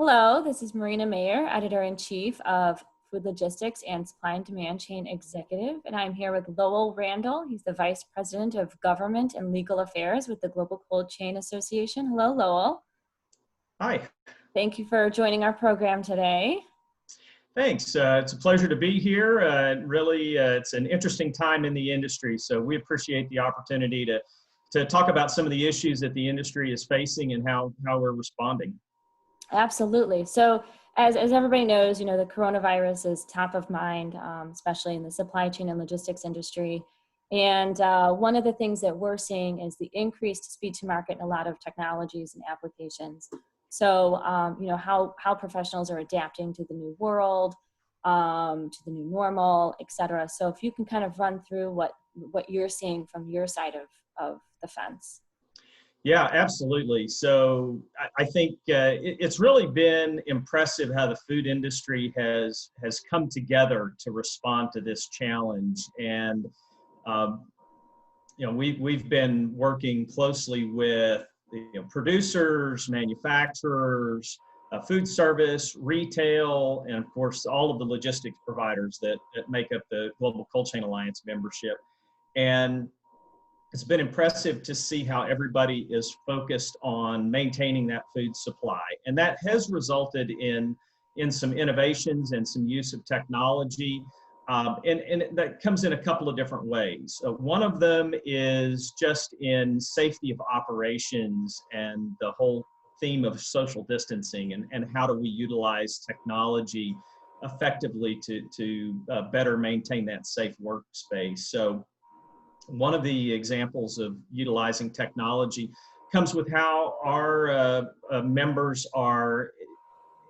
Hello, this is Marina Mayer, Editor-in-Chief of Food Logistics and Supply and Demand Chain Executive, and I'm here with Lowell Randel. He's the Vice President of Government and Legal Affairs with the Global Cold Chain Association. Hello, Lowell. Hi. Thank you for joining our program today. Thanks. It's a pleasure to be here. It's an interesting time in the industry, so we appreciate the opportunity to talk about some of the issues that the industry is facing and how we're responding. Absolutely. So as everybody knows, the coronavirus is top of mind, especially in the supply chain and logistics industry. And one of the things that we're seeing is the increased speed to market in a lot of technologies and applications. So, how professionals are adapting to the new world, to the new normal, et cetera. So if you can kind of run through what you're seeing from your side of the fence. Yeah, absolutely. So I think it's really been impressive how the food industry has come together to respond to this challenge. And we've been working closely with producers, manufacturers, food service, retail, and of course all of the logistics providers that make up the Global Cold Chain Alliance membership. And it's been impressive to see how everybody is focused on maintaining that food supply. And that has resulted in some innovations and some use of technology. And that comes in a couple of different ways. One of them is just in safety of operations and the whole theme of social distancing and how do we utilize technology effectively to better maintain that safe workspace. So one of the examples of utilizing technology comes with how our members are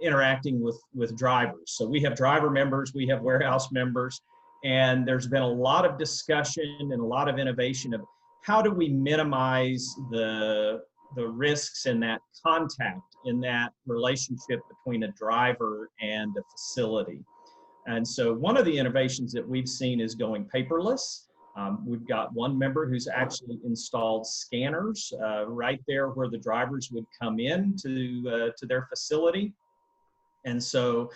interacting with drivers. So we have driver members, we have warehouse members, and there's been a lot of discussion and a lot of innovation of how do we minimize the risks in that contact, in that relationship between a driver and a facility. And so one of the innovations that we've seen is going paperless. We've got one member who's actually installed scanners right there where the drivers would come in to their facility. And so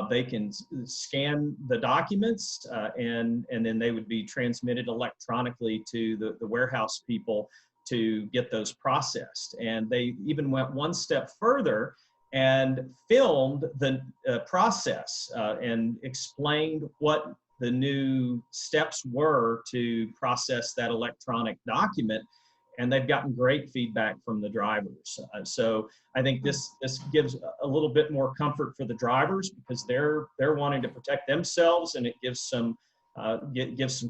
they can scan the documents and then they would be transmitted electronically to the warehouse people to get those processed. And they even went one step further and filmed the process and explained what the new steps were to process that electronic document, and they've gotten great feedback from the drivers. So I think this gives a little bit more comfort for the drivers because they're wanting to protect themselves, and it gives some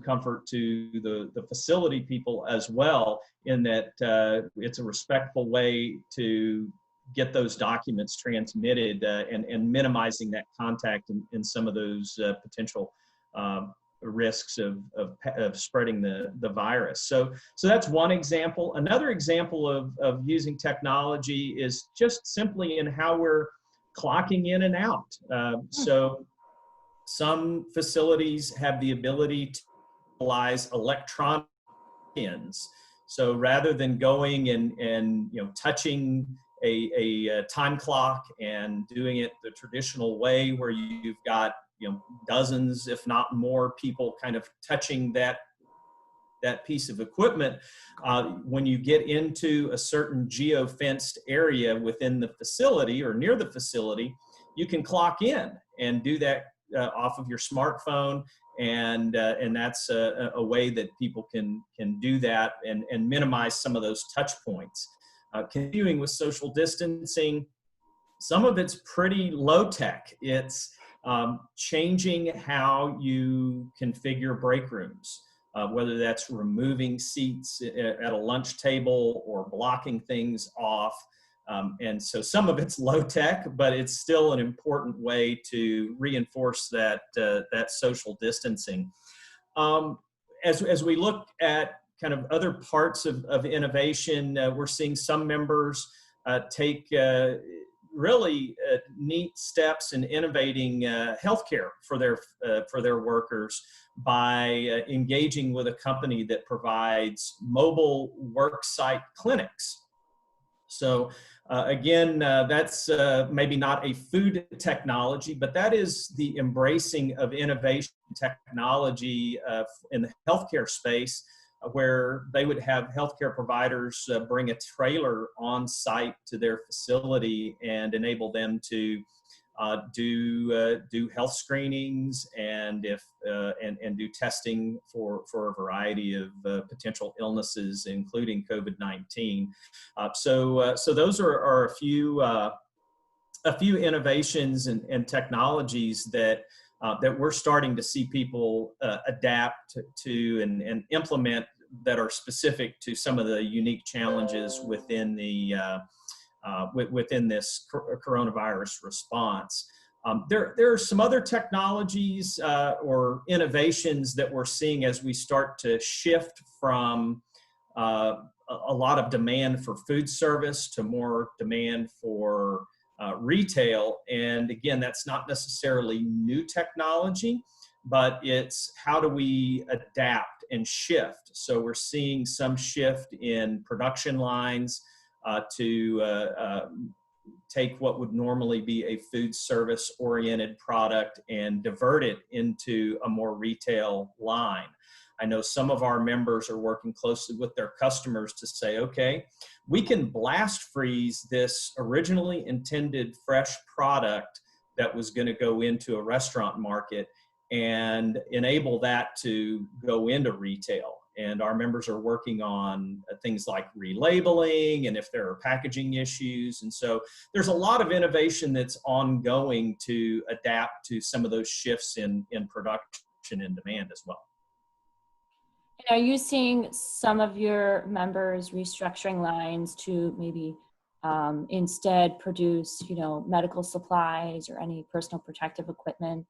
comfort to the facility people as well, in that it's a respectful way to get those documents transmitted and minimizing that contact and some of those potential risks of spreading the virus. So that's one example. Another example of using technology is just simply in how we're clocking in and out. So some facilities have the ability to utilize electronic ins. So rather than going and touching a time clock and doing it the traditional way where you've got dozens, if not more, people kind of touching that piece of equipment. When you get into a certain geo-fenced area within the facility or near the facility, you can clock in and do that off of your smartphone, and that's a way that people can do that and minimize some of those touch points. Continuing with social distancing, some of it's pretty low tech. It's changing how you configure break rooms, whether that's removing seats at a lunch table or blocking things off. And so some of it's low tech, but it's still an important way to reinforce that social distancing. As we look at kind of other parts of innovation, we're seeing some members take really neat steps in innovating healthcare for their workers by engaging with a company that provides mobile worksite clinics. So That's maybe not a food technology, but that is the embracing of innovation technology in the healthcare space, where they would have healthcare providers bring a trailer on site to their facility and enable them to do health screenings and and do testing for a variety of potential illnesses, including COVID-19. So those are a few innovations and technologies that we're starting to see people adapt to and implement, that are specific to some of the unique challenges within within this coronavirus response. There are some other technologies or innovations that we're seeing as we start to shift from a lot of demand for food service to more demand for retail. And again, that's not necessarily new technology, but it's how do we adapt and shift. So we're seeing some shift in production lines to take what would normally be a food service oriented product and divert it into a more retail line. I know some of our members are working closely with their customers to say, okay, we can blast freeze this originally intended fresh product that was going to go into a restaurant market and enable that to go into retail. And our members are working on things like relabeling and if there are packaging issues. And so there's a lot of innovation that's ongoing to adapt to some of those shifts in production and demand as well. And are you seeing some of your members restructuring lines to maybe instead produce, medical supplies or any personal protective equipment?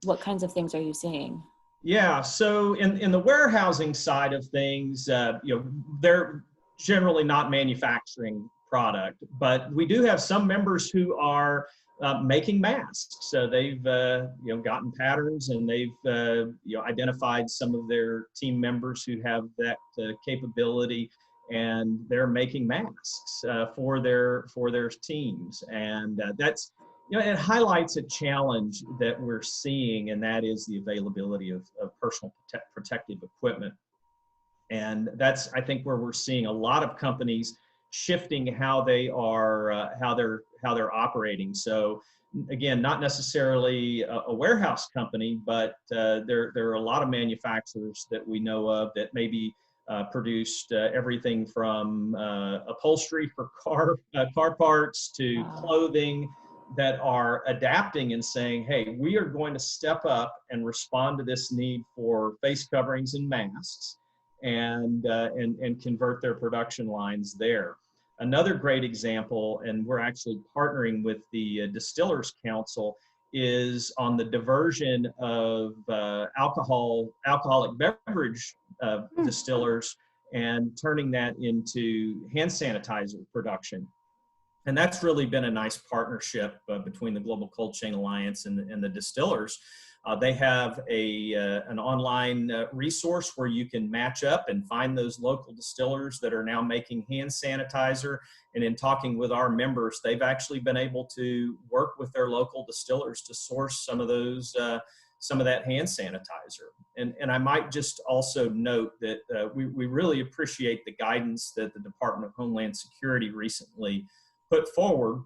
What kinds of things are you seeing? Yeah, so in the warehousing side of things, they're generally not manufacturing product, but we do have some members who are making masks. So they've gotten patterns, and they've identified some of their team members who have that capability, and they're making masks for their teams, and that's. It highlights a challenge that we're seeing, and that is the availability of personal protective equipment. And that's, I think, where we're seeing a lot of companies shifting how they are, how they're operating. So again, not necessarily a warehouse company, but there are a lot of manufacturers that we know of that maybe produced everything from upholstery for car parts to clothing, that are adapting and saying, hey, we are going to step up and respond to this need for face coverings and masks, and convert their production lines there. Another great example, and we're actually partnering with the Distillers Council, is on the diversion of alcoholic beverage distillers and turning that into hand sanitizer production. And that's really been a nice partnership between the Global Cold Chain Alliance and the distillers. They have an online resource where you can match up and find those local distillers that are now making hand sanitizer. And in talking with our members, they've actually been able to work with their local distillers to source some of that hand sanitizer. And I might just also note that we really appreciate the guidance that the Department of Homeland Security recently put forward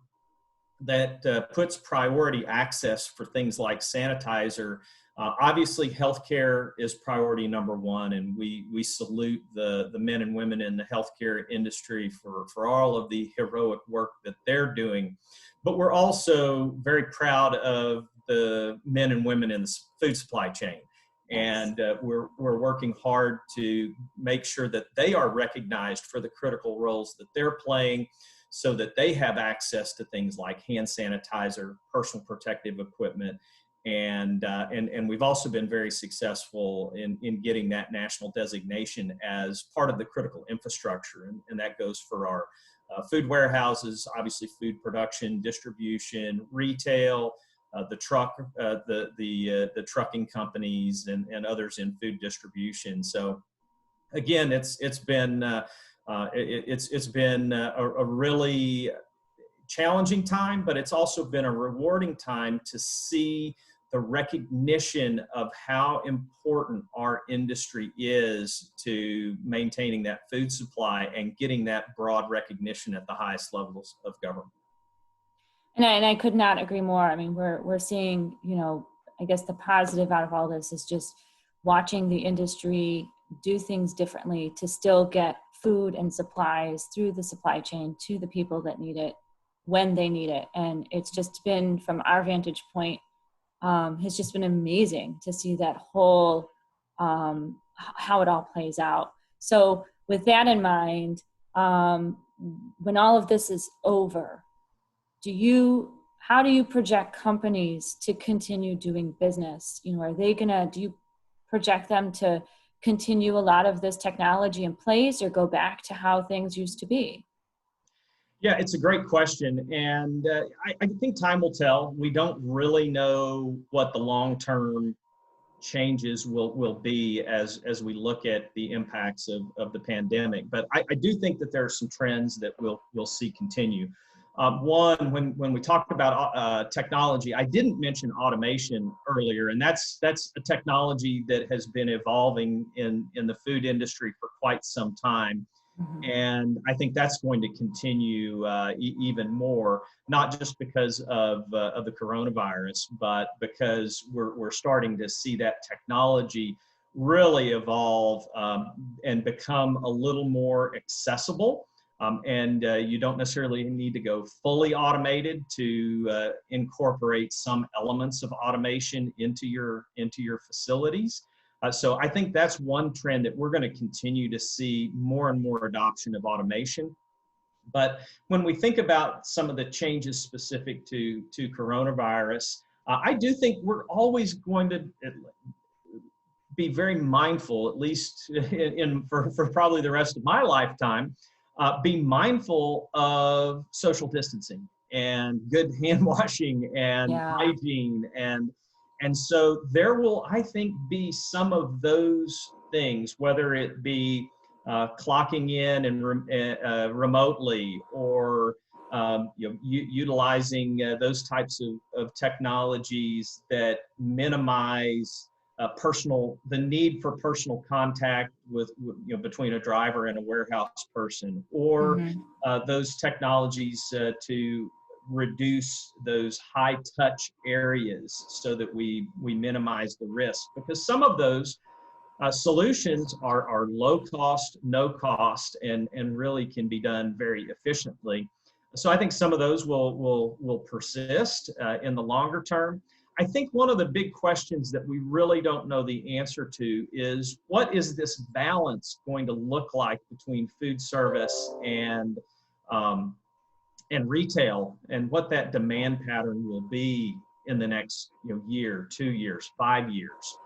that puts priority access for things like sanitizer. Obviously, healthcare is priority number one, and we salute the men and women in the healthcare industry for all of the heroic work that they're doing. But we're also very proud of the men and women in the food supply chain. And we're working hard to make sure that they are recognized for the critical roles that they're playing, so that they have access to things like hand sanitizer, personal protective equipment, and we've also been very successful in getting that national designation as part of the critical infrastructure, and that goes for our food warehouses, obviously food production, distribution, retail, the trucking companies, and others in food distribution. So again, it's been It's been a really challenging time, but it's also been a rewarding time to see the recognition of how important our industry is to maintaining that food supply and getting that broad recognition at the highest levels of government. And I could not agree more. I mean, we're seeing, I guess the positive out of all this is just watching the industry do things differently to still get food and supplies through the supply chain to the people that need it when they need it. And it's just been, from our vantage point, has just been amazing to see that whole, how it all plays out. So with that in mind, when all of this is over, how do you project companies to continue doing business? Do you project them to continue a lot of this technology in place or go back to how things used to be? Yeah, it's a great question. And I think time will tell. We don't really know what the long-term changes will be as we look at the impacts of the pandemic. But I do think that there are some trends that we'll see continue. One, when we talked about technology, I didn't mention automation earlier, and that's a technology that has been evolving in the food industry for quite some time. Mm-hmm. And I think that's going to continue even more, not just because of the coronavirus, but because we're starting to see that technology really evolve and become a little more accessible. And you don't necessarily need to go fully automated to incorporate some elements of automation into your facilities. So I think that's one trend that we're going to continue to see more and more adoption of automation. But when we think about some of the changes specific to coronavirus, I do think we're always going to be very mindful, at least for probably the rest of my lifetime, be mindful of social distancing and good hand washing and hygiene. And so there will, I think, be some of those things, whether it be clocking in and remotely, or utilizing those types of technologies that minimize the need for personal contact between a driver and a warehouse person, or Mm-hmm. those technologies to reduce those high touch areas so that we minimize the risk, because some of those solutions are low cost, no cost, and really can be done very efficiently. So I think some of those will persist in the longer term. I think one of the big questions that we really don't know the answer to is, what is this balance going to look like between food service and retail, and what that demand pattern will be in the next year, 2 years, 5 years.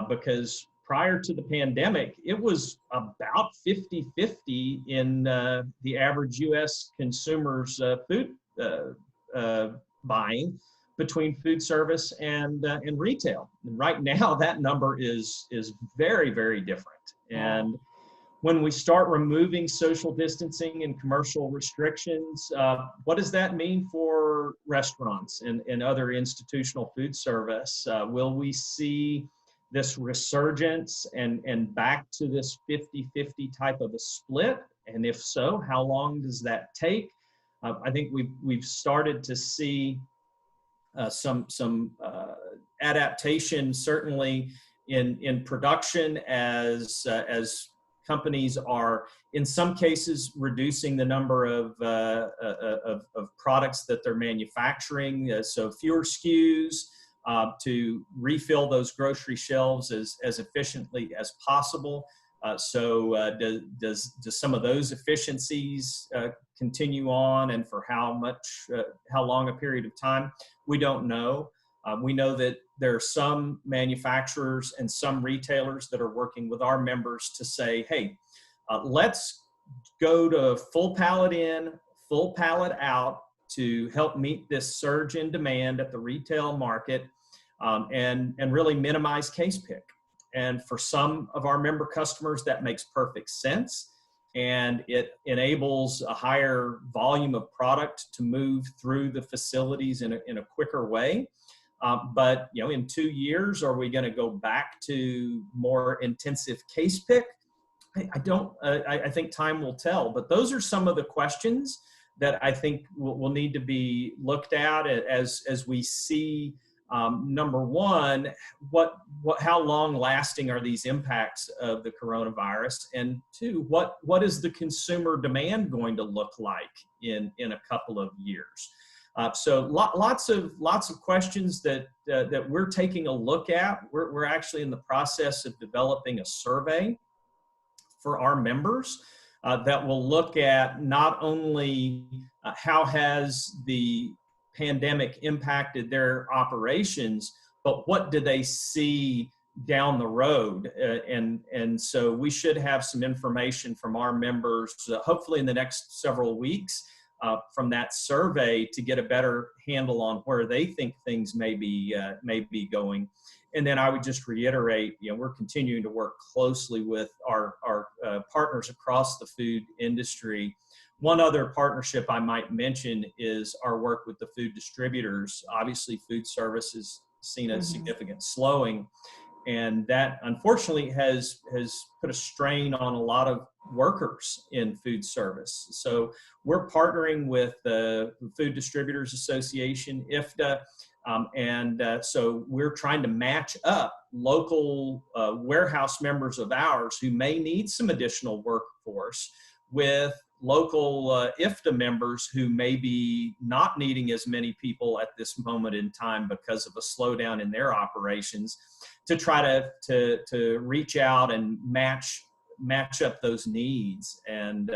Because prior to the pandemic, it was about 50-50 in the average U.S. consumer's food buying between food service and retail. And right now, that number is very, very different. And when we start removing social distancing and commercial restrictions, what does that mean for restaurants and other institutional food service? Will we see this resurgence and back to this 50-50 type of a split? And if so, how long does that take? I think we've started to see some adaptation, certainly in production, as companies are, in some cases, reducing the number of products that they're manufacturing, so fewer SKUs, to refill those grocery shelves as efficiently as possible. So does some of those efficiencies continue on, and for how long a period of time? We don't know. We know that there are some manufacturers and some retailers that are working with our members to say, hey, let's go to full pallet in, full pallet out to help meet this surge in demand at the retail market, and really minimize case pick. And for some of our member customers, that makes perfect sense. and it enables a higher volume of product to move through the facilities in a quicker way. But in 2 years, are we going to go back to more intensive case pick? I don't. I think time will tell. But those are some of the questions that I think will need to be looked at as we see. Number one, how long lasting are these impacts of the coronavirus? And two, what is the consumer demand going to look like in a couple of years? So lots of questions that we're taking a look at. We're actually in the process of developing a survey for our members that will look at not only how has the pandemic impacted their operations, but what do they see down the road? And so we should have some information from our members, hopefully in the next several weeks, from that survey to get a better handle on where they think things may be going. And then I would just reiterate, we're continuing to work closely with our partners across the food industry. One other partnership I might mention is our work with the food distributors. Obviously, food service has seen a significant slowing, and that unfortunately has put a strain on a lot of workers in food service. So we're partnering with the Food Distributors Association, IFTA, and so we're trying to match up local warehouse members of ours who may need some additional workforce with local IFTA members who may be not needing as many people at this moment in time because of a slowdown in their operations, to try to reach out and match up those needs. And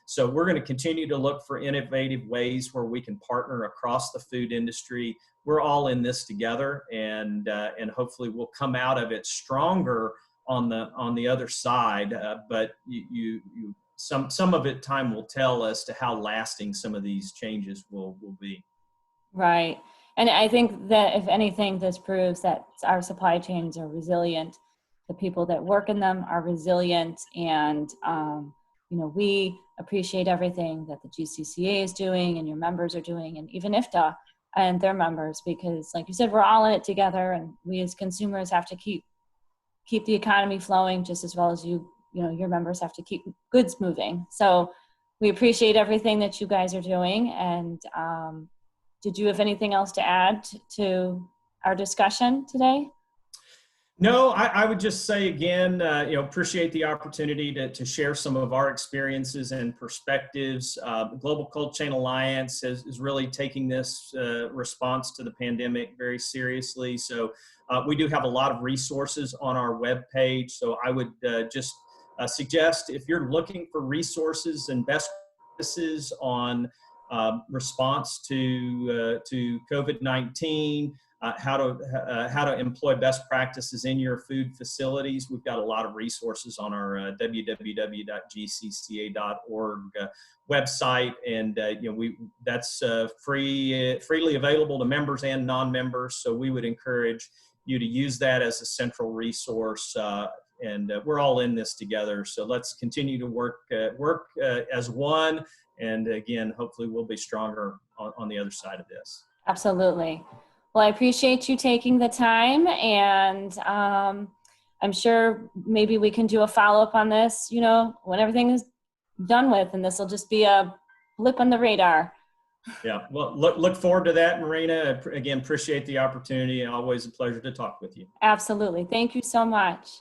so we're going to continue to look for innovative ways where we can partner across the food industry. We're all in this together, and hopefully we'll come out of it stronger on the other side. But some of it, time will tell as to how lasting some of these changes will be. Right. And I think that if anything, this proves that our supply chains are resilient. The people that work in them are resilient, and we appreciate everything that the GCCA is doing and your members are doing, and even IFTA and their members, because like you said, we're all in it together, and we as consumers have to keep the economy flowing just as well as your members have to keep goods moving. So we appreciate everything that you guys are doing. And did you have anything else to add to our discussion today? No, I would just say again, appreciate the opportunity to share some of our experiences and perspectives. Global Cold Chain Alliance is really taking this response to the pandemic very seriously. So we do have a lot of resources on our webpage. So I would just suggest, if you're looking for resources and best practices on response to COVID-19, how to employ best practices in your food facilities, we've got a lot of resources on our www.gcca.org website, and that's freely available to members and non-members. So we would encourage you to use that as a central resource. And we're all in this together. So let's continue to work as one. And again, hopefully we'll be stronger on the other side of this. Absolutely. Well, I appreciate you taking the time, and I'm sure maybe we can do a follow-up on this, when everything is done with, and this will just be a blip on the radar. Yeah, well, look forward to that, Marina. Again, appreciate the opportunity. Always a pleasure to talk with you. Absolutely. Thank you so much.